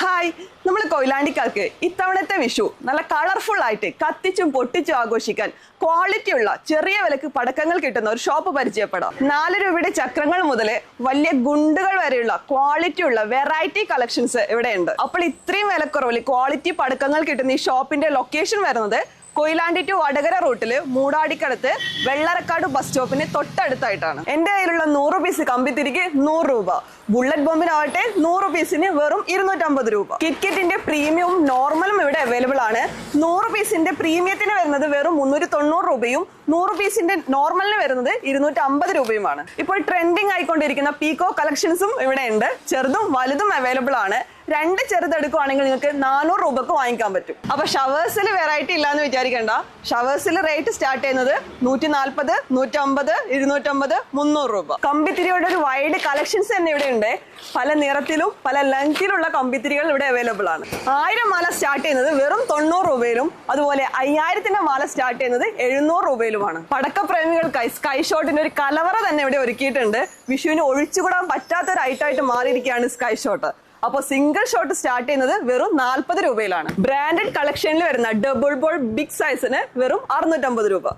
Hi, നമ്മൾ കൊയിലാണ്ടിക്കാർക്ക് ഇത്തവണത്തെ വിഷു നല്ല കളർഫുൾ ആയിട്ട് കത്തിച്ചും പൊട്ടിച്ചും ആഘോഷിക്കാൻ ക്വാളിറ്റി ഉള്ള ചെറിയ വിലക്ക് പടക്കങ്ങൾ കിട്ടുന്ന ഒരു ഷോപ്പ് പരിചയപ്പെടാം. 4 രൂപയുടെ ചക്രങ്ങൾ മുതൽ വലിയ ഗുണ്ടുകൾ വരെയുള്ള ക്വാളിറ്റി ഉള്ള വെറൈറ്റി കളക്ഷൻസ് ഇവിടെയുണ്ട്. അപ്പോൾ ഇത്രയും വിലക്കുറവിൽ ക്വാളിറ്റി പടക്കങ്ങൾ കിട്ടുന്ന ഈ ഷോപ്പിന്റെ ലൊക്കേഷൻ വരുന്നത് കൊയിലാണ്ടി ടു വടകര റൂട്ടില് മൂടാടിക്കടുത്ത് വെള്ളറക്കാട് ബസ് സ്റ്റോപ്പിന് തൊട്ടടുത്തായിട്ടാണ്. എന്റെ കയ്യിലുള്ള 100 പീസ് കമ്പിത്തിരിക്ക് 100 രൂപ, ബുള്ളറ്റ് ബോംബിനാവട്ടെ 100 പീസിന് വെറും 250 രൂപ. കിറ്റ്കിറ്റിന്റെ പ്രീമിയവും നോർമലും ഇവിടെ അവൈലബിൾ ആണ്. 100 പീസിന്റെ പ്രീമിയത്തിന് വരുന്നത് വെറും 390 രൂപയും 100 പീസിന്റെ നോർമലിന് വരുന്നത് 250 രൂപയുമാണ്. ഇപ്പോൾ ട്രെൻഡിങ് ആയിക്കൊണ്ടിരിക്കുന്ന പീക്കോ കളക്ഷൻസും ഇവിടെ ഉണ്ട്. ചെറുതും വലുതും അവൈലബിൾ ആണ്. 2 ചെറുതെടുക്കുവാണെങ്കിൽ നിങ്ങൾക്ക് 400 രൂപക്ക് വാങ്ങിക്കാൻ പറ്റും. അപ്പൊ ഷവേഴ്സിൽ വെറൈറ്റി ഇല്ലാന്ന് വിചാരിക്കണ്ട. ഷവേഴ്സിൽ റേറ്റ് സ്റ്റാർട്ട് ചെയ്യുന്നത് 140, 150, 250, 300 രൂപ. കമ്പിത്തിരിയുടെ ഒരു വൈഡ് കളക്ഷൻസ് തന്നെ ഇവിടെ ഉണ്ട്. പല നിറത്തിലും പല ലെങ്തിലുള്ള കമ്പിത്തിരികൾ ഇവിടെ അവൈലബിൾ ആണ്. 1000 മാല സ്റ്റാർട്ട് ചെയ്യുന്നത് വെറും 90 രൂപയിലും അതുപോലെ 5000ന്റെ മാല സ്റ്റാർട്ട് ചെയ്യുന്നത് 700 രൂപയിലുമാണ്. പടക്കപ്രേമികൾക്കായി സ്കൈ ഷോട്ടിന്റെ ഒരു കലവറ തന്നെ ഇവിടെ ഒരുക്കിയിട്ടുണ്ട്. വിഷുവിന് ഒഴിച്ചുകൂടാൻ പറ്റാത്ത ഒരു ഐറ്റമായിട്ട് മാറിയിരിക്കുകയാണ് സ്കൈ ഷോട്ട്. അപ്പോൾ സിംഗിൾ ഷോട്ട് സ്റ്റാർട്ട് ചെയ്യുന്നത് വെറും 40 രൂപയിലാണ്. ബ്രാൻഡഡ് കളക്ഷനിൽ വരുന്ന ഡബിൾ ബോൾ ബിഗ് സൈസിന് വെറും 650 രൂപ.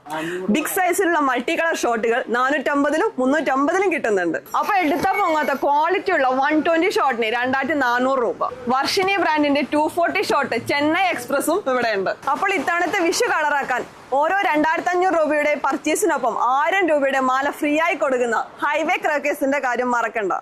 ബിഗ് സൈസിലുള്ള മൾട്ടി കളർ ഷോട്ടുകൾ 450ലും 350ലും കിട്ടുന്നുണ്ട്. അപ്പൊ എടുത്താൽ പോകാത്ത ക്വാളിറ്റി ഉള്ള 120 ഷോട്ടിന് 2400 രൂപ. വർഷിനി ബ്രാൻഡിന്റെ 240 ഷോട്ട് ചെന്നൈ എക്സ്പ്രസും ഇവിടെ ഉണ്ട്. അപ്പോൾ ഇത്തവണത്തെ വിഷു കളറാക്കാൻ ഓരോ 2500 രൂപയുടെ പർച്ചേസിനൊപ്പം 1000 രൂപയുടെ മാല ഫ്രീ ആയി കൊടുക്കുന്ന ഹൈവേ ക്രാക്കേഴ്സിന്റെ കാര്യം മറക്കണ്ട.